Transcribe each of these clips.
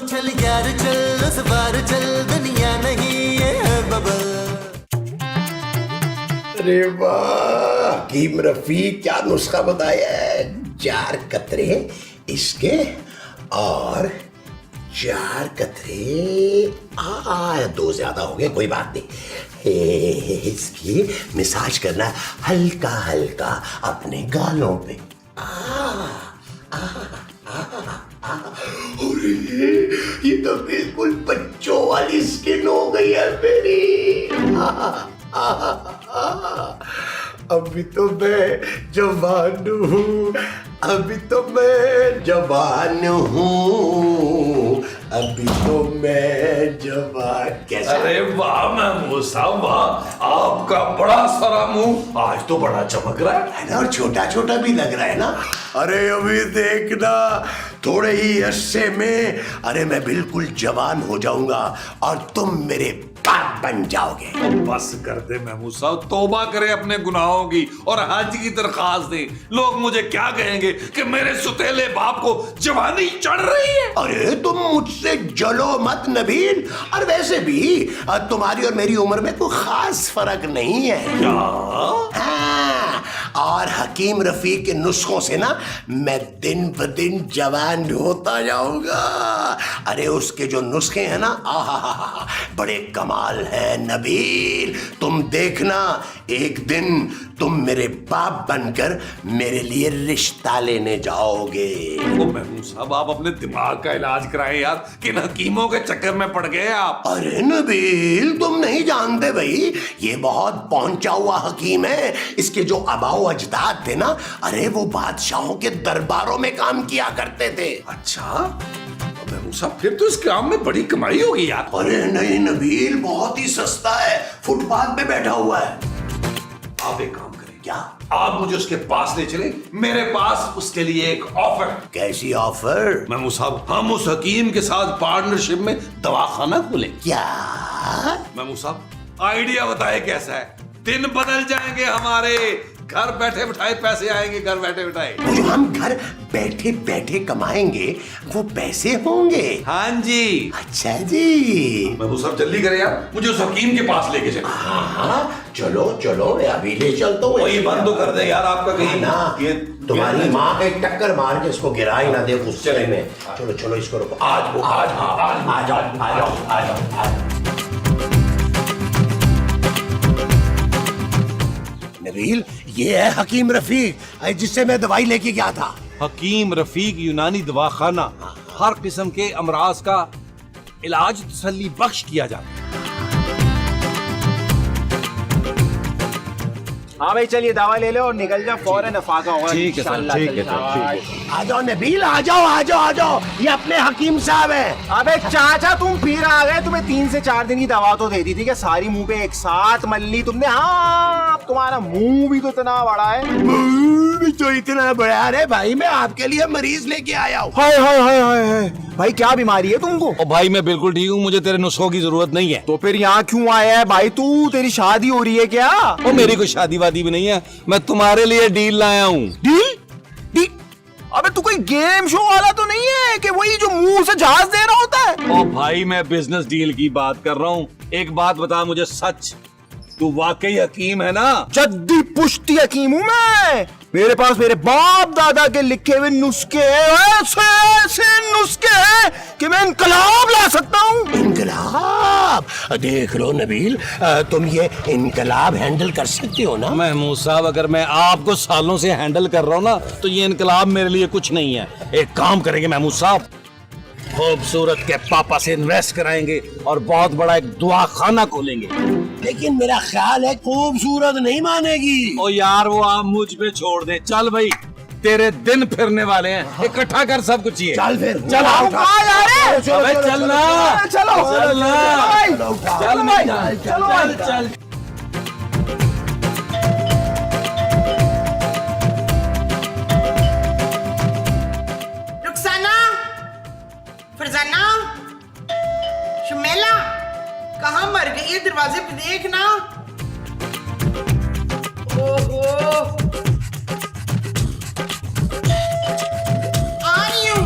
चल यार चल, उस बार चल, दुनिया नहीं है बबल। अरे वाह हकीम रफीक, क्या नुस्खा बताया है। 4 कतरे इसके और 4 कतरे 2 ज्यादा हो गए, कोई बात नहीं। इसकी मसाज करना हल्का हल्का अपने गालों पे। अरे ये तो बिल्कुल बच्चों वाली स्किन हो गई है मेरी। अभी तो मैं जवान हूँ, अभी तो मैं जवान हूँ, अभी तो मैं जवान। कैसा? अरे वाह महमूद साहब वाह, आपका बड़ा सारा मुंह आज तो बड़ा चमक रहा है ना, और छोटा छोटा भी लग रहा है ना। अरे अभी देखना, थोड़े ही अरसे में अरे मैं बिल्कुल जवान हो जाऊंगा और तुम मेरे बाप बन जाओगे। बस कर दे महमूद साहब, तौबा करे अपने गुनाहों की और हज की दरखास्त दे। लोग मुझे क्या कहेंगे कि मेरे सुतेले बाप को जवानी चढ़ रही है। अरे तुम मुझसे जलो मत नबील, और वैसे भी तुम्हारी और मेरी उम्र में कोई खास फर्क नहीं है। क्या? हाँ, और हकीम रफीक के नुस्खों से ना मैं दिन ब दिन जवान होता जाऊंगा। अरे उसके जो नुस्खे हैं ना, आहा बड़े कमाल है नबील। तुम देखना एक दिन तुम मेरे बाप बनकर मेरे लिए रिश्ता लेने जाओगे। ओ महमूद साहब, आप अपने दिमाग का इलाज कराएं यार, किन हकीमों के चक्कर में पड़ गए आप। अरे नबील तुम नहीं जानते भाई, ये बहुत पहुंचा हुआ हकीम है। इसके जो आबाओ अजदाद थे ना, अरे वो बादशाहों के दरबारों में काम किया करते थे। अच्छा महमूद साहब, फिर तो इस काम में बड़ी कमाई होगी यार। अरे नहीं नबील, बहुत ही सस्ता है, फुटपाथ पे बैठा हुआ है। आप एक काम करें, क्या? आप मुझे उसके पास ले चले, मेरे पास उसके लिए एक ऑफर। कैसी ऑफर? महमूद साहब, हम उस हकीम के साथ पार्टनरशिप में दवाखाना खोलें। क्या? महमूद साहब, आइडिया बताए कैसा है। दिन बदल जाएंगे हमारे, घर बैठे बिठाए पैसे आएंगे, घर बैठे बिठाए। वो जो हम घर बैठे बैठे कमाएंगे वो पैसे होंगे। हाँ जी। अच्छा जी। महमूद साहब जल्दी करें यार, मुझे उस हकीम के पास लेके चले। हाँ चलो चलो, मैं अभी ले चलता हूँ। ये बंद तो कर दे यार आपका कहीं ना, ये तुम्हारी माँ एक टक्कर मार के इसको गिरा ही ना दे गुस्से में। चलो चलो इसको रोको। आ जाओ आ जाओ। नबील, ये है हकीम रफीक जिससे मैं दवाई लेके गया था। हकीम रफीक यूनानी दवाखाना, हर किस्म के अमराज का इलाज तसल्ली बख्श किया जाता है। हाँ भाई चलिए दवा ले लो और निकल जाओ फौरन, नफाका होगा। ठीक है सर, ठीक है सर, ठीक है। आ जाओ नबील, आ जाओ, ये अपने हकीम साहब हैं। अबे चाचा तुम फिर आ गए, तुम्हें 3 से 4 दिन की दवा तो दे दी थी, क्या सारी मुंह पे एक साथ मल ली तुमने? हाँ अब तुम्हारा मुंह भी तो इतना बड़ा है। मुंह भी तो इतना बड़ा है भाई, मैं आपके लिए मरीज लेके आया हूँ। हाय हाय हाय हाय भाई, क्या बीमारी है तुमको? ओ भाई मैं बिल्कुल ठीक हूँ, मुझे तेरे नुस्खों की जरूरत नहीं है। तो फिर यहाँ क्यों आया है भाई तू? तेरी शादी हो रही है क्या? ओ मेरी कोई शादी वादी भी नहीं है, मैं तुम्हारे लिए डील लाया हूँ। डील? डील? अबे तू कोई गेम शो वाला तो नहीं है कि वही जो मुंह से जहाज दे रहा होता है? ओ भाई मैं बिजनेस डील की बात कर रहा हूँ। एक बात बता मुझे सच, तू वाकई हकीम है ना? जद्दी पुश्ती हकीम हूँ मैं। मेरे पास मेरे बाप दादा के लिखे हुए नुस्खे ऐसे ऐसे नुस्खे हैं कि मैं इनकलाब ला सकता हूँ। इनकलाब? देख लो नबील, तुम ये इनकलाब हैंडल कर सकते हो ना? महमूद साहब, अगर मैं आपको सालों से हैंडल कर रहा हूँ ना, तो ये इनकलाब मेरे लिए कुछ नहीं है। एक काम करेंगे महमूद साहब, खूबसूरत के पापा से इन्वेस्ट कराएंगे और बहुत बड़ा एक दुआखाना खोलेंगे। लेकिन मेरा ख्याल है खूबसूरत नहीं मानेगी। ओ यार वो आप मुझ पे छोड़ दे। चल भाई, तेरे दिन फिरने वाले हैं, इकट्ठा कर सब कुछ। ये चल फिर, चल आओ। चलो चलना चलो चल चल। रुखसाना, फरजाना, शुमेला, कहाँ मर गई है? दरवाजे पे देखना। ओहो, आ रही हूँ।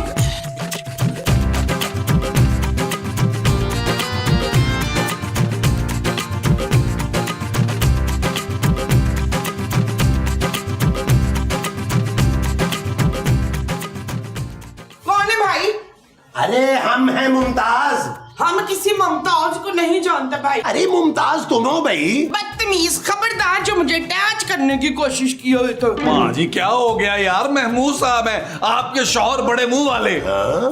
ये हम हैं मुमताज। हम किसी मुमताज को नहीं जानते भाई। अरे मुमताज तुम हो भाई। बदतमीज, खबरदार जो मुझे अटैच करने की कोशिश की हो तो। माँ जी क्या हो गया यार, महमूद साहब है आपके शौहर बड़े मुंह वाले।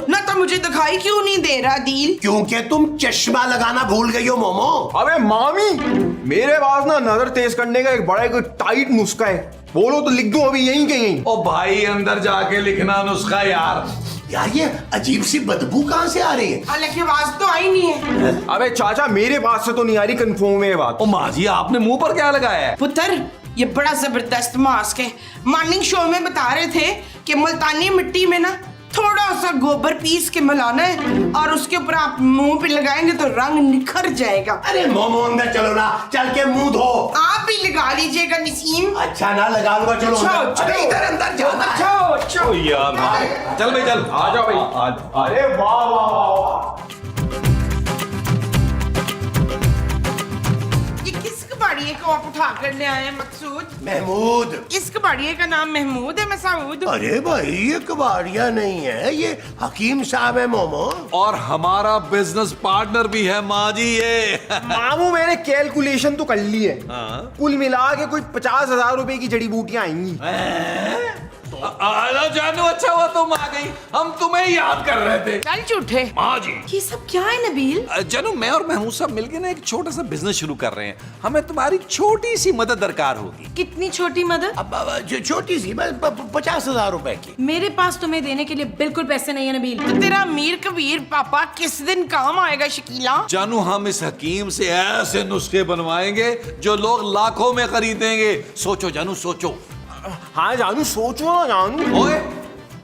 ना तो मुझे दिखाई क्यों नहीं दे रहा दिल? क्योंकि तुम चश्मा लगाना भूल गई हो मोमो। अबे मामी, मेरे पास ना नजर तेज करने का एक बड़ा एक टाइट नुस्खा है, बोलो तो लिख दूं अभी यहीं के यहीं। ओ भाई अंदर जाके लिखना नुस्खा यार। यार ये अजीब सी बदबू कहाँ से आ रही है? हालांकि आवाज तो आई नहीं है। अबे चाचा, मेरे पास से तो नहीं आ रही, कंफर्म है ये बात। ओ माँ जी आपने मुंह पर क्या लगाया है? पुत्र, ये बड़ा जबरदस्त मास्क है। मॉर्निंग शो में बता रहे थे कि मुल्तानी मिट्टी में ना थोड़ा सा गोबर पीस के मिलाना है और उसके ऊपर आप मुंह पे लगाएंगे तो रंग निखर जाएगा। अरे मोमो अंदर चलो ना, चल के मुंह धो। आप भी लगा लीजिएगा नसीम। अच्छा ना लगा लूंगा, चलो अंदर। अरे इधर अंदर जाना है। ओ यार भाई चल भाई चल आ जाओ भाई। अरे वाह वाह वाह वाह। ये किस कबाड़िए को आप उठा कर ले आए हैं मकसूद? महमूद। इस कबाड़िए का नाम महमूद है मसूद? अरे भाई ये कबाड़िया नहीं है, ये हकीम साहब है मोमो। और हमारा बिजनेस पार्टनर भी है माँ जी ये। मामू मैंने कैलकुलेशन तो कर ली है, कुल मिला के कोई 50,000 रुपए की जड़ी बूटियां आएंगी। हेलो जानू, अच्छा हुआ तुम आ गई, हम तुम्हें याद कर रहे थे। चल झूठे। माँ जी ये सब क्या है नबील? जानू, मैं और महमूद साहब मिलके ना एक छोटा सा बिजनेस शुरू कर रहे हैं, हमें तुम्हारी छोटी सी मदद दरकार होगी। कितनी छोटी मदद? अब जो छोटी सी बस 50,000 रुपए की। मेरे पास तुम्हें देने के लिए बिल्कुल पैसे नहीं है नबील। तो तेरा अमीर कबीर पापा किस दिन काम आएगा शकीला? जानू, हम इस हकीम से ऐसे नुस्खे बनवाएंगे जो लोग लाखों में खरीदेंगे। सोचो जानू सोचो। हाँ जानू, सोचो ना जानू। ओए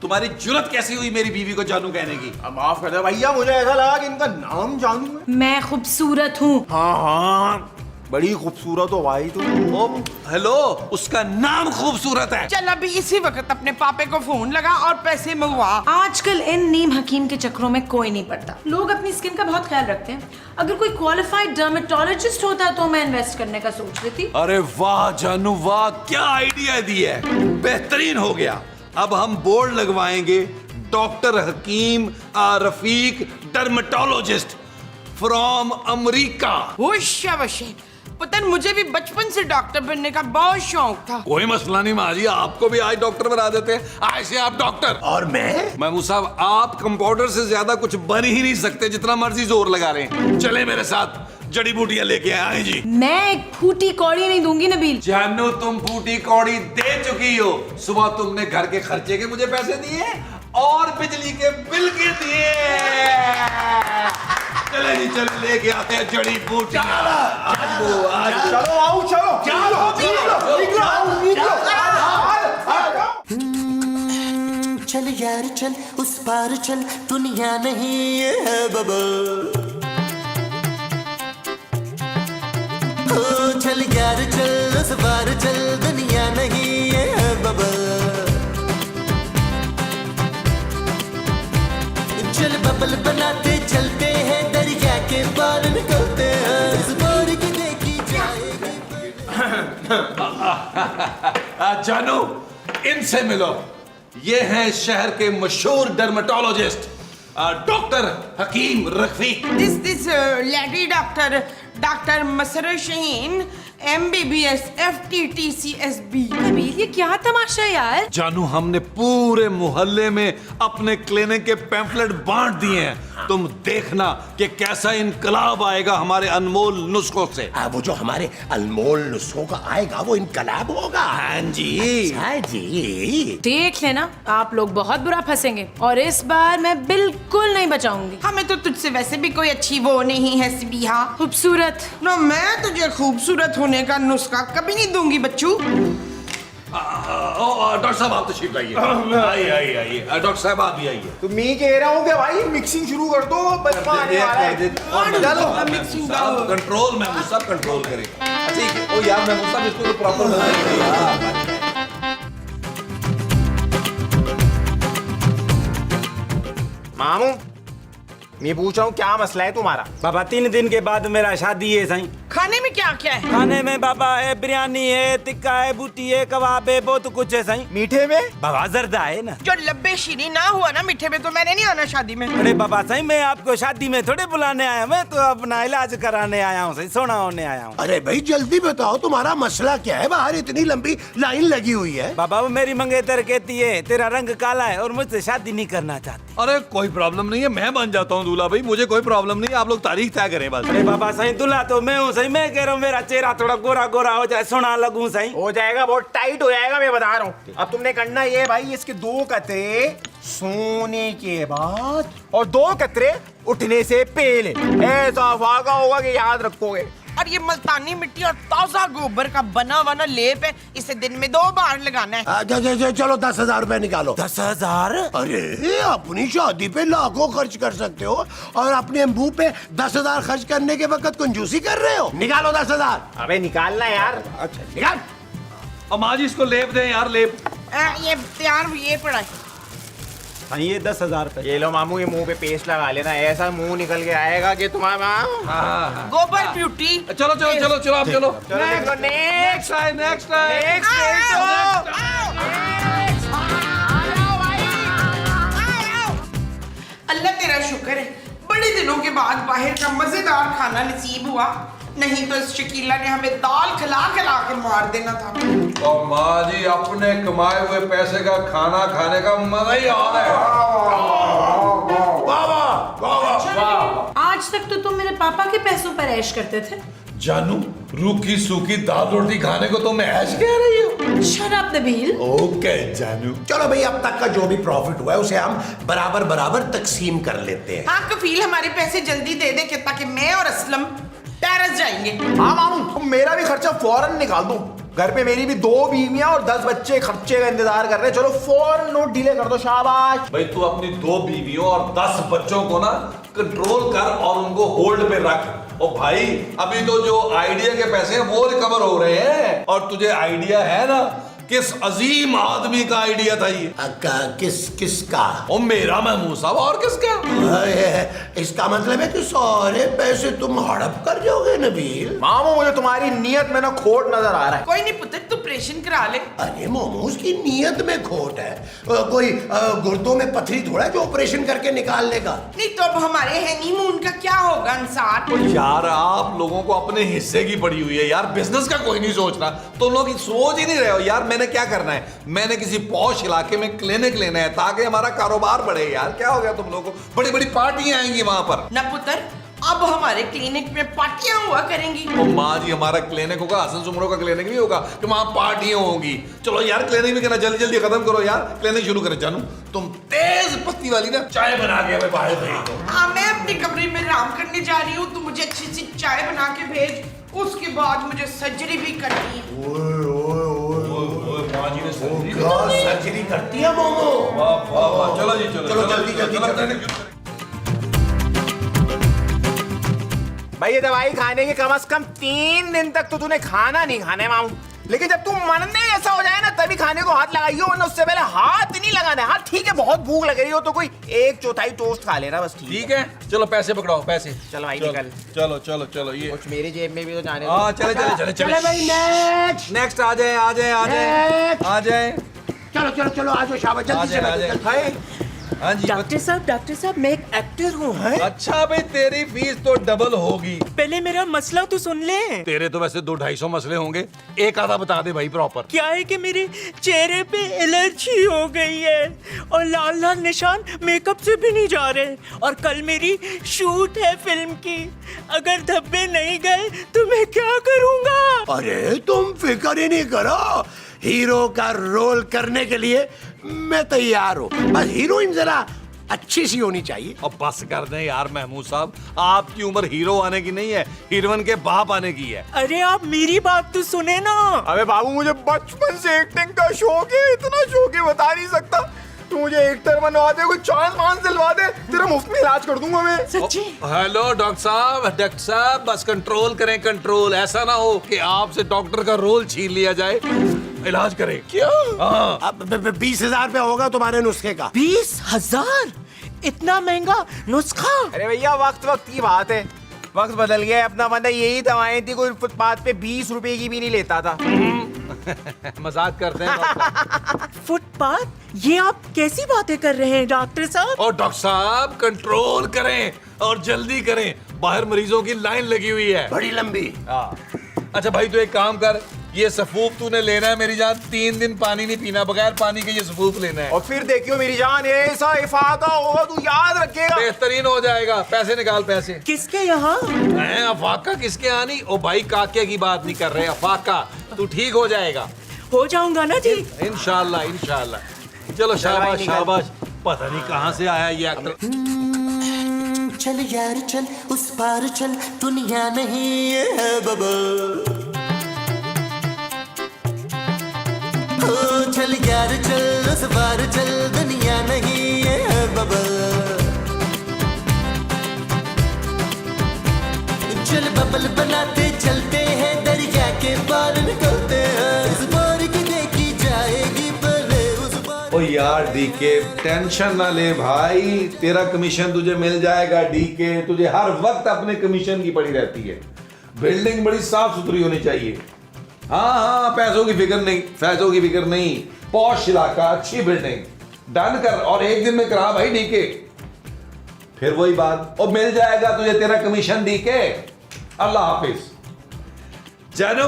तुम्हारी जुर्रत कैसी हुई मेरी बीवी को जानू कहने की? अब माफ कर दे भैया, मुझे ऐसा लगा कि इनका नाम जानू है। मैं खूबसूरत हूँ। हाँ हाँ, बड़ी खूबसूरत हो भाई तुम। ओ हेलो, उसका नाम खूबसूरत है। चल अभी इसी वक्त अपने पापे को फोन लगा और पैसे मंगवा। आजकल इन नीम हकीम के चक्करों में कोई नहीं पड़ता। लोग अपनी स्किन का बहुत ख्याल रखते हैं। अगर कोई क्वालिफाइड डर्मेटोलॉजिस्ट होता तो मैं इन्वेस्ट करने का सोच रही थी। अरे वाह जानू वाह, क्या आइडिया दी है, बेहतरीन हो गया। अब हम बोर्ड लगवाएंगे, doctor Hakim Rafiq dermatologist from America. शाबाश। पुत्र, मुझे भी बचपन से डॉक्टर बनने का बहुत शौक था। कोई मसला नहीं माँ जी, आपको भी आज डॉक्टर बना देते हैं। आज से आप डॉक्टर। और मैं? महमूद साहब, आप कंपाउंडर से ज्यादा कुछ बन ही नहीं सकते, जितना मर्जी जोर लगा रहे हैं। चले मेरे साथ, जड़ी बूटियां लेके आए जी। मैं एक फूटी कौड़ी नहीं दूंगी नबील। जानू, तुम फूटी कौड़ी दे चुकी हो। सुबह तुमने घर के खर्चे के मुझे पैसे दिए और बिजली के बिल के दिए। चले जी, चले लेके आते हैं जड़ी बूटियां। चलो आओ, चलो चल यार चल, उस पार चल, दुनिया नहीं है बबल। ओ चल यार चल, उस पार चल, दुनिया नहीं है बबल। चल बबल बनाते चलते हैं, दरिया के पार निकलते हैं, इस पार की देखी जाएगी। जानू, इनसे मिलो, ये हैं शहर के मशहूर dermatologist doctor Hakim Rafiq. This lady doctor Musarrat Shaheen MBBS FTTCSB। Nabeel, ये क्या तमाशा यार? जानू, हमने पूरे मोहल्ले में अपने क्लिनिक के पैम्फलेट बांट दिए हैं। तुम देखना कि कैसा इनकलाब आएगा हमारे अनमोल नुस्खों से। वो जो हमारे अनमोल नुस्खों का आएगा वो इनकलाब होगा। हाँ जी। अच्छा जी। देख लेना, आप लोग बहुत बुरा फंसेंगे और इस बार मैं बिल्कुल नहीं बचाऊंगी। हमें तो तुझसे वैसे भी कोई अच्छी वो नहीं है सबिहा। खूबसूरत। ना मैं तुझे खूबसूरत होने का नुस्खा कभी नहीं दूंगी बच्चू। डॉक्टर साहब आप तशरीफ लाइए। आइए डॉक्टर साहब आप भी आइए। तो मैं कह रहा हूँ कि भाई मिक्सिंग शुरू कर दो, बचपन आने वाला है। चलो मिक्सिंग कंट्रोल, महमूद साहब कंट्रोल करें। ठीक है। ओ यार महमूद साहब, इसको तो प्रॉपर बनाइए यार। मामू, मैं पूछ रहा हूँ क्या मसला है तुम्हारा? बाबा 3 दिन के बाद मेरा शादी है साईं। खाने में क्या क्या है? खाने में बाबा है, बिरयानी है, टिक्का है, बूटी है, कबाब है, बहुत कुछ है सही। मीठे में बाबा जर्दा है ना। जो लब्बे शीरी ना हुआ ना मीठे में तो मैंने नहीं आना शादी में। अरे बाबा सही, मैं आपको शादी में थोड़े बुलाने आया, मैं तो अपना इलाज कराने आया हूँ, सही सोना होने आया हूँ। अरे भाई जल्दी बताओ तुम्हारा मसला क्या है, बाहर इतनी लंबी लाइन लगी हुई है। बाबा वो मेरी मंगेतर कहती है तेरा रंग काला है और मुझसे शादी नहीं करना चाहती। अरे कोई प्रॉब्लम नहीं है, मैं बन जाता हूँ दूल्हा भाई, मुझे कोई प्रॉब्लम नहीं है, आप लोग तारीख तय करें बस। अरे बाबा सही दूल्हा तो मैं हूँ सही, मैं कह रहा हूँ मेरा चेहरा थोड़ा गोरा गोरा हो जाए, सोना लगूं सही। हो जाएगा, बहुत टाइट हो जाएगा, मैं बता रहा हूँ। अब तुमने करना ये भाई, इसके 2 कतरे सोने के बाद और 2 कतरे उठने से पहले, ऐसा वागा होगा कि याद रखोगे। और ये मुल्तानी मिट्टी और ताजा गोबर का बना हुआ ना लेप है, इसे दिन में 2 बार लगाना है। चलो 10,000 रुपए निकालो। 10,000? अरे अपनी शादी पे लाखों खर्च कर सकते हो और अपने मुंह पे 10,000 खर्च करने के वक्त कंजूसी कर रहे हो। निकालो 10,000। अबे निकालना यार। अच्छा निकाल। अब माँ जी इसको लेप दें यार, लेप। ये तैयार ये पड़ा है। हाँ ये 10,000 रुपए। ये लो मामू, ये मुंह पे पेस्ट लगा लेना, ऐसा मुंह निकल के आएगा कि तुम्हारा। गोबर ब्यूटी। चलो चलो चलो चलो आप चलो। नेक्स्ट नेक्स्ट अल्लाह तेरा शुक्र है, बड़े दिनों के बाद बाहर का मजेदार खाना नसीब हुआ, नहीं तो इस शकीला ने हमें दाल खिला खिला के मार देना था। और माँ जी अपने कमाए हुए पैसे का खाना खाने का मजा ही आ रहा है। आज तक तो तुम मेरे पापा के पैसों पर ऐश करते थे। जानू रूखी सूखी दाल रोटी खाने को तो मैं ऐश कह रही हूँ। Shut up Nabeel. ओके जानू। चलो भाई अब तक का जो भी प्रॉफिट हुआ है उसे हम बराबर बराबर तकसीम कर लेते हैं। हाँ कफील हमारे पैसे जल्दी दे दे ताकि मैं और असलम टेरेस जाएंगे। हाँ मामू, तुम मेरा भी खर्चा फौरन निकाल दो। घर पे मेरी भी 2 बीवियां और 10 बच्चे खर्चे का इंतजार कर रहे हैं। चलो फौरन नोट डीले कर दो, शाबाश। भाई तू अपनी 2 बीवियों और 10 बच्चों को ना कंट्रोल कर और उनको होल्ड पे रख। ओ भाई अभी तो जो आइडिया के पैसे हैं वो रिकवर हो रहे हैं, और तुझे आइडिया है ना किस अजीम आदमी का आइडिया था ये? किसका? ओ मेरा महमूद साहब, और किसका? इसका मतलब है कि सारे पैसे तुम हड़प कर जाओगे नबील। मामू मुझे तुम्हारी नियत में ना खोट नजर आ रहा है। कोई नहीं पुत्र, तू ऑपरेशन करा ले। अरे मोमोज की नीयत में खोट है, कोई गुर्दों में पथरी थोड़ा है जो ऑपरेशन करके निकाल लेगा। नहीं तो अब हमारे हनीमून का क्या होगा अंसार? यार आप लोगों को अपने हिस्से की पड़ी हुई है यार, बिजनेस का कोई नहीं सोच रहा। तुम लोग सोच ही नहीं रहे हो यार। मैंने क्या करना है, मैंने किसी पॉश इलाके में क्लिनिक लेना है ताकि हमारा कारोबार बढ़े। यार क्या हो गया तुम लोगों को, बड़ी बड़ी पार्टियां आएंगी वहां पर। ना पुत्र, अब हमारे क्लिनिक में पार्टियां हुआ करेंगी। तो माँ जी हमारा क्लिनिक होगा, हसन सुमरों का क्लिनिक भी होगा कि वहां पार्टियां होंगी। चलो यार क्लिनिक भी करना, जल्दी जल्दी खत्म करो यार, क्लिनिक शुरू करें। जानू तुम तेज पत्ती वाली ना चाय बना के हमें बाहर भेज दो। हाँ मैं अपनी कमरे में आराम करने जा रही हूँ, तू मुझे अच्छी सी चाय बना के भेज, उसके बाद मुझे सर्जरी भी करनी है। माँ जी ने सर्जरी करती है मोमो। चलो जी चलो चलो जल्दी जल्दी। भाई ये दवाई खाने के कम से कम 3 दिन तक तो तूने खाना नहीं खाना है मामू, लेकिन जब तू मरने जैसा हो जाए ना तभी खाने को हाथ लगाइयो, वरना उससे पहले हाथ नहीं लगाना है। हाँ ठीक है, बहुत भूख लग रही हो तो कोई 1/4 टोस्ट खा लेना बस। ठीक है चलो पैसे पकड़ाओ, पैसे। चलो भाई निकल। चलो चलो चलो ये कुछ मेरी जेब में भी तो जाने दो। हाँ चले चले चले चले भाई नेक्स्ट। नेक्स्ट आ जाए आ जाए आ जाए आ जाए। चलो चलो चलो आ जाओ, शाबाश जल्दी आ जाए। से। हाँ जी डॉक्टर साहब मैं एक एक्टर हूँ। अच्छा भाई तेरी फीस तो डबल होगी। पहले मेरा मसला तो सुन ले। तेरे तो वैसे 200-250 मसले होंगे, एक आधा बता दे भाई प्रॉपर। क्या है कि मेरे चेहरे पे एलर्जी हो गई है और लाल लाल निशान मेकअप से भी नहीं जा रहे, और कल मेरी शूट है फिल्म की। अगर धब्बे नहीं गए तो मैं क्या करूँगा? अरे तुम फिक्र ही नहीं करो, हीरो का रोल करने के लिए मैं तैयार हूँ। बस हीरोइन जरा अच्छी सी होनी चाहिए। अब बस कर दें यार महमूद साहब, आपकी उम्र हीरो आने की नहीं है, हीरोइन के बाप आने की है। अरे आप मेरी बात तो सुने ना। अबे बाबू मुझे बचपन से एक्टिंग का शौक है, इतना शौक है बता नहीं सकता। तू मुझे एक्टर बनवा दे, कोई चांद मान दिलवा दे, तेरा मुफ्त में इलाज कर दूंगा मैं। सच्ची? हेलो डॉक्टर साहब बस कंट्रोल करें कंट्रोल, ऐसा ना हो कि आपसे डॉक्टर का रोल छीन लिया जाए। इलाज करें। क्यों? हाँ अब 20,000 रुपया होगा तुम्हारे नुस्खे का। 20,000? इतना महंगा नुस्खा? अरे भैया वक्त की बात है, वक्त बदल गया है अपना, वरना यही दवाएं थी, कोई फुटपाथ पे 20 रुपए की भी नहीं लेता था। मजाक करते हैं डॉक्टर। फुटपाथ? ये आप कैसी बातें कर रहे हैं डॉक्टर साहब? और डॉक्टर साहब कंट्रोल करें और जल्दी करें, बाहर मरीजों की लाइन लगी हुई है बड़ी लंबी। अच्छा भाई, तू एक काम कर, ये सफूफ तूने लेना है मेरी जान, 3 दिन पानी नहीं पीना, बगैर पानी के ये सफूफ लेना है। और फिर देखियो मेरी जान, ऐसा इफाका होगा तू याद रखेगा। बेहतरीन हो जाएगा। पैसे निकाल, पैसे। किसके यहाँ? अफाका किसके यहाँ नहीं? ओ भाई, काके की बात नहीं कर रहे, अफाका। तू ठीक हो जाएगा। हो जाऊंगा ना जी? इंशाल्लाह इंशाल्लाह। चलो शाबाश शाबाश। पता नहीं कहाँ से आया ये एक्टर। चल यार चल उस पार चल, दुनिया नहीं ये है बबल। ओ चल यार चल उस पार चल, दुनिया नहीं ये है बबल। चल बबल बनाते चलते हैं, दरिया के पार निकलते हैं। इस बार की देखी जाएगी भले उस बार। ओ यार डीके, टेंशन ना ले भाई, तेरा कमीशन तुझे मिल जाएगा। डीके, तुझे हर वक्त अपने कमीशन की पड़ी रहती है। बिल्डिंग बड़ी साफ सुथरी होनी चाहिए। हाँ, पैसों की फिक्र नहीं, पैसों की फिक्र नहीं। पॉश इलाका, अच्छी बिल्डिंग, डन कर और एक दिन में करा भाई डीके। फिर वही बात, और मिल जाएगा तुझे तेरा कमीशन डीके। अल्लाह हाफिज। जानू,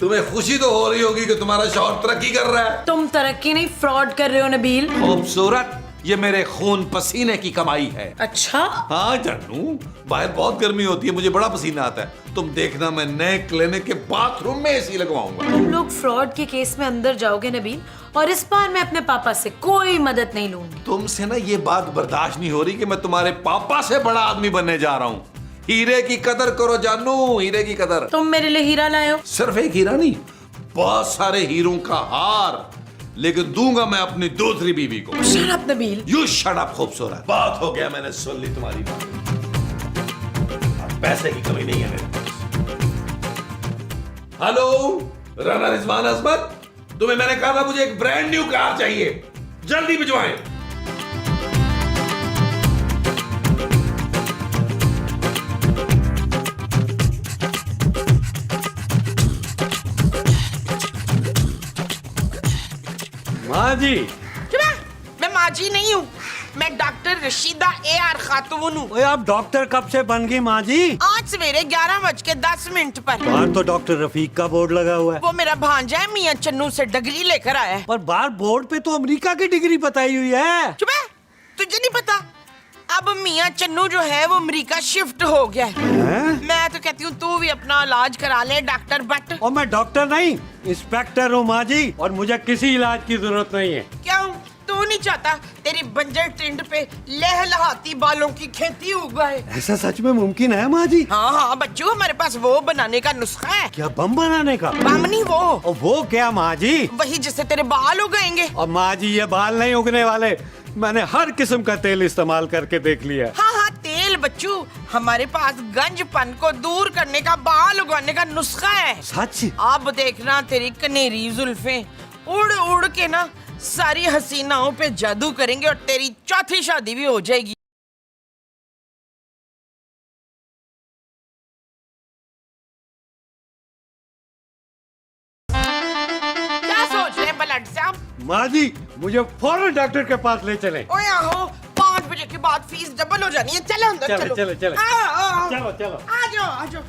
तुम्हें खुशी तो हो रही होगी कि तुम्हारा शौहर तरक्की कर रहा है। तुम तरक्की नहीं, फ्रॉड कर रहे हो नबील। खूबसूरत, ये मेरे खून पसीने की कमाई है। अच्छा? हाँ जानू, बाहर बहुत गर्मी होती है, मुझे बड़ा पसीना आता है। तुम देखना, मैं नए क्लिनिक के बाथरूम में एसी लगवाऊंगा। तुम लोग फ्रॉड के केस में अंदर जाओगे नबील, और इस बार मैं अपने पापा से कोई मदद नहीं लूंगी। तुमसे ना ये बात बर्दाश्त नहीं हो रही कि मैं तुम्हारे पापा से बड़ा आदमी बनने जा रहा हूँ। हीरे की कदर करो जानू, हीरे की कदर। तुम मेरे लिए हीरा लाए हो? सिर्फ एक हीरा नहीं, बहुत सारे हीरों का हार, लेकिन दूंगा मैं अपनी दूसरी बीवी को। Shut up Nabeel. You shut up खूबसूरत। बात हो गया, मैंने सुन ली तुम्हारी बात। अब पैसे की कमी नहीं है मेरे पास। हेलो राना रिजवान अजमत, तुम्हें मैंने कहा था मुझे एक ब्रांड न्यू कार चाहिए, जल्दी भिजवाएं। माँ जी। मैं माँ जी नहीं हूँ, मैं डॉक्टर रशीदा AR खातून हूँ। ओए, आप डॉक्टर कब से बन गई माँ जी? आज सवेरे 11:10 पर। बाहर तो डॉक्टर रफीक का बोर्ड लगा हुआ है। वो मेरा भांजा है, मियाँ चन्नू से डिग्री लेकर आया है। पर बाहर बोर्ड पे तो अमेरिका की डिग्री बताई हुई है। चुप है, तुझे नहीं पता? अब मियाँ चन्नू जो है वो अमेरिका शिफ्ट हो गया है। मैं तो कहती हूँ तू भी अपना इलाज करा ले डॉक्टर बट। और मैं डॉक्टर नहीं, इंस्पेक्टर हूँ माँ जी, और मुझे किसी इलाज की जरूरत नहीं है। क्यों, तू नहीं चाहता तेरी बंजर टिंड पे लहलहाती बालों की खेती उगाए? ऐसा सच में मुमकिन है माँ जी? हाँ हाँ बच्चों, हमारे पास वो बनाने का नुस्खा है। क्या, बम बनाने का? बम नहीं, वो। और वो क्या माँ जी? वही जिससे तेरे बाल उगाएंगे। और माँ जी, ये बाल नहीं उगने वाले। मैंने हर किस्म का तेल इस्तेमाल करके देख लिया। हाँ हाँ तेल बच्चू, हमारे पास गंजपन को दूर करने का, बाल उगाने का नुस्खा है। सच? अब देखना तेरी कनेरी जुल्फें उड़ उड़ के ना सारी हसीनाओं पे जादू करेंगे और तेरी चौथी शादी भी हो जाएगी। क्या सोच रहे हैं बलट साहब? माँ जी, मुझे फौरन डॉक्टर के पास ले चले। ओए आहो, 5 बजे के बाद फीस डबल हो जानी है। चलो अंदर चलो, चलो। चलो, चलो। आओ, चलो, चलो। आ जाओ आ जाओ।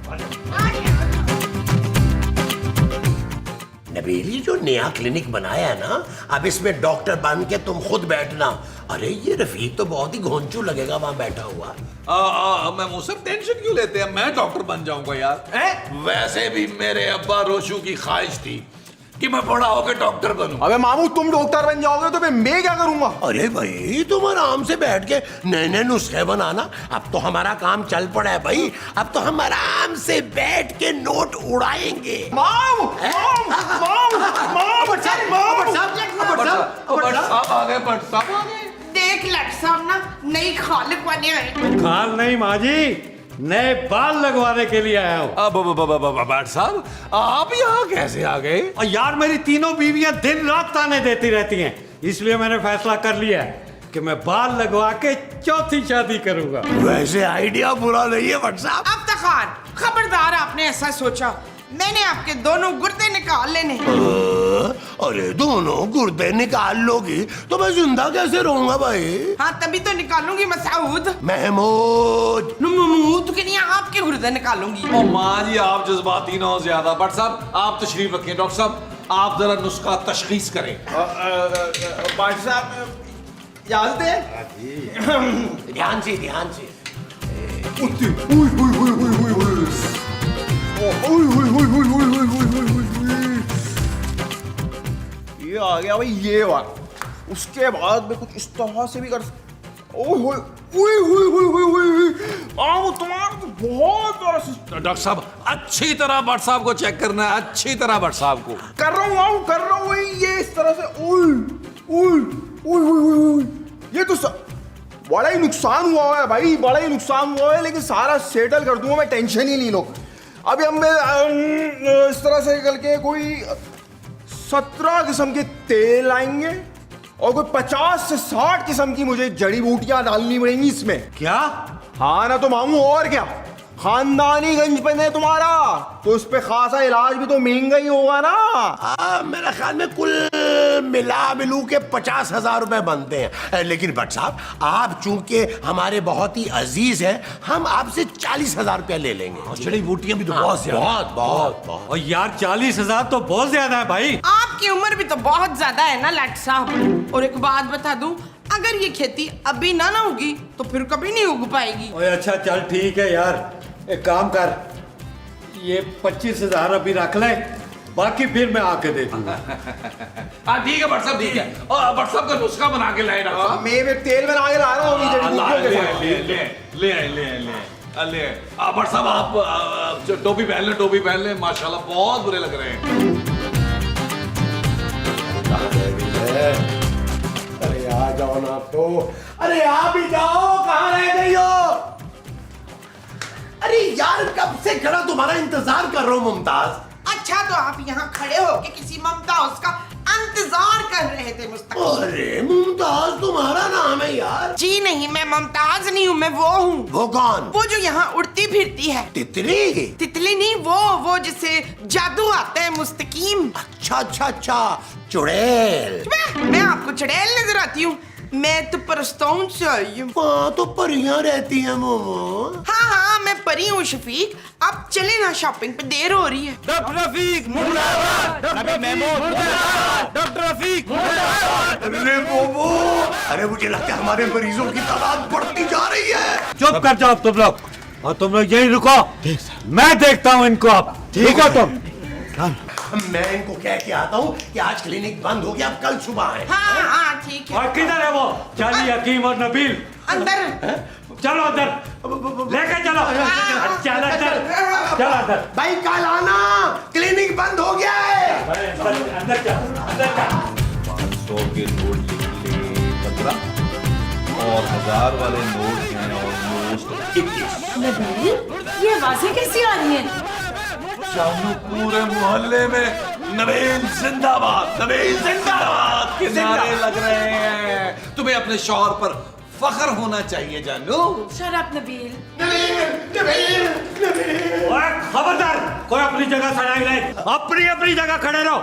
नबील, ये जो नया क्लिनिक बनाया है ना, अब इसमें डॉक्टर बन के तुम खुद बैठना। अरे ये रफीक तो बहुत ही घोंचू लगेगा वहां बैठा हुआ। मैं वो सब टेंशन क्यों लेते हैं, मैं डॉक्टर बन जाऊंगा यार। वैसे भी मेरे अब्बा रोशू की ख्वाहिश थी कि मैं बड़ा होकर डॉक्टर बनूं। अबे मामू, तुम डॉक्टर बन जाओगे तो मैं क्या करूंगा? अरे भाई, तुम आराम से बैठ के नए नए नुस्खे बनाना। अब तो हमारा काम चल पड़ा है भाई, अब तो हम आराम से बैठ के नोट उड़ाएंगे। देख लट साहब ना, नई खाल लगवाने आए। खाल नहीं माँ जी, नए बाल लगवाने के लिए आया हूँ। बाट साहब, आप यहाँ कैसे आ गए? और यार, मेरी तीनों बीवियां दिन रात ताने देती रहती हैं, इसलिए मैंने फैसला कर लिया है कि मैं बाल लगवा के चौथी शादी करूंगा। वैसे आइडिया बुरा नहीं है भट्ट साहब। अब तक खान, खबरदार आपने ऐसा सोचा। मैंने आपके दोनों गुर्दे निकाल लेने। अरे दोनों गुर्दे निकाल लोगी तो मैं जिंदा कैसे रहूंगा भाई? हाँ तभी तो निकालूंगी मसूद। महमूद महमूद के लिए आपके गुर्दे निकालूंगी। ओ माँ जी आप जज्बाती ना हो ज्यादा। बट साहब आप तशरीफ रखें। डॉक्टर साहब आप जरा नुस्खा तशखीस करें। डॉक्टर साहब इजाजत है? ध्यान से ध्यान से। ये आ गया भाई, ये बात। उसके बाद में कुछ इस तरह से भी कर। तुम्हारा तो बहुत बड़ा सिस्टम। डॉक्टर साहब अच्छी तरह भट्ट साहब को चेक करना है, अच्छी तरह भट्ट साहब को। कर रहा हूँ ये इस तरह से। ये तो बड़ा ही नुकसान हुआ है भाई, बड़ा ही नुकसान हुआ है, लेकिन सारा सेटल कर दूंगा मैं, टेंशन ही नहीं लो। अभी हम इस तरह से करके कोई 17 किस्म के तेल आएंगे और कोई 50 से 60 किस्म की मुझे जड़ी बूटियां डालनी पड़ेंगी इसमें। क्या? हाँ ना तो मामू, और क्या, खानदानी गंजपन है तुम्हारा तो उस पे खासा इलाज भी तो महंगा ही होगा ना। मेरे ख्याल में कुल मिला मिलू के 50,000 रुपए बनते हैं। लेकिन भट्ट साहब आप चूंकि हमारे बहुत ही अजीज हैं, हम आपसे 40,000 रुपया ले लेंगे। जड़ी बूटियां भी तो बहुत ज्यादा। बहुत बहुत बहुत। और यार 40,000 तो बहुत ज्यादा है भाई। आपकी उम्र भी तो बहुत ज्यादा है ना लाट साहब। और एक बात बता दूं, अगर ये खेती अभी ना होगी तो फिर कभी नहीं उग पाएगी। ओए अच्छा चल ठीक है यार, एक काम कर, ये 25,000 अभी रख ले, बाकी फिर मैं आके दे दूंगा। हाँ ठीक है भट्ट साहब, ठीक है। और भट्ट साहब का नुस्खा बना के लाए डॉक्टर साहब। मैं तेल बना के ला रहा हूँ जड़ी बूटियों के साथ। ले भट्ट साहब आप टोपी पहन ले, माशाल्लाह बहुत बुरे लग रहे हैं। अरे आ जाओ ना तो। अरे आप ही जाओ, कहाँ रह गई हो? अरे यार कब से खड़ा तुम्हारा इंतजार कर रहा हूँ मुमताज। अच्छा तो आप यहाँ खड़े हो कि किसी मुमताज का इंतजार कर रहे थे मुस्तकीम? अरे मुमताज तुम्हारा नाम है यार। जी नहीं, मैं मुमताज नहीं हूँ, मैं वो हूँ। वो कौन? वो जो यहाँ उड़ती फिरती है। तितली? तितली नहीं, वो जिसे जादू आता है मुस्तकीम। अच्छा चुड़ैल। मैं आपको चुड़ैल नजर आती हूँ? मैं तो परस्तौन से आई हूँ। वहाँ तो परियां रहती हैं मोमो। हाँ मैं परी हूँ शफीक। अब चले ना, शॉपिंग पे देर हो रही है। डॉक्टर रफीक मुर्दाबाद, नबी महमूद मुर्दाबाद, डॉक्टर रफीक मुर्दाबाद। अरे मोमो, अरे मुझे लगता है हमारे मरीजों की तादाद बढ़ती जा रही है। चुप कर जाओ तुम लोग, और तुम लोग यहीं रुको, मैं देखता हूँ इनको। अब रुको तुम। मैं इनको कह के आता हूँ कि आज क्लिनिक बंद हो गया, अब कल सुबह आए। हाँ ठीक है। और किधर है वो चाली, हकीम और नबील? अंदर। चलो अंदर, लेके चलो। चल अंदर। भाई कल आना, क्लिनिक बंद हो गया है। अंदर चल। 500 के नोट लिख ले 15 और 1000 वाले नोट हैं ऑलमोस्ट 21। नबील, ये आवाजें कैसी आ रही हैं? शानू पूरे मोहल्ले में नबील जिंदाबाद के नारे लग रहे हैं। तुम्हें अपने शौहर पर फख्र होना चाहिए जानू। Shut up Nabeel. ओए खबरदार, कोई अपनी जगह खड़ा ही नहीं, अपनी जगह खड़े रहो।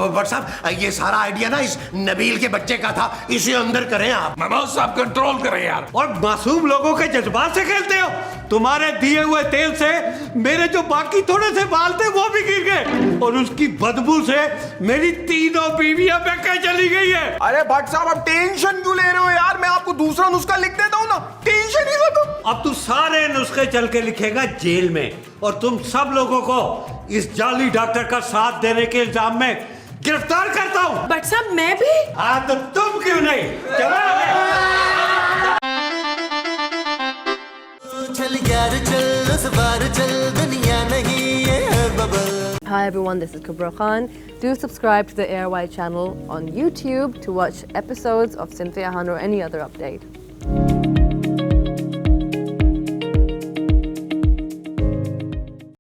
भट्ट साहब ये सारा आइडिया ना इस नबील के बच्चे का था, इसे अंदर करें आप। महमूद साहब कंट्रोल करें यार। और मासूम लोगों के जज्बात से खेलते हो। तुम्हारे दिए हुए तेल से मेरे जो बाकी थोड़े से बाल थे वो भी गिर गए, और उसकी बदबू से मेरी तीनों बीवियां बेकार चली गई है। अरे भट्ट साहब अब टेंशन क्यों ले रहे हो यार, मैं आपको दूसरा नुस्खा लिख देता हूँ ना, टेंशन ही खत्म। अब तू सारे नुस्खे चल के लिखेगा जेल में, और तुम सब लोगों को इस जाली डॉक्टर का साथ देने के इल्जाम में गिरफ्तार करता हूँ। बट साहब मैं भी। हाँ तो तुम क्यों नहीं? चलो चल यार चल, उस बार चल, दुनिया नहीं है bubble. Hi everyone, this is Kubra Khan. Do subscribe to the ARY channel on YouTube to watch episodes of Cynthia Han or any other update.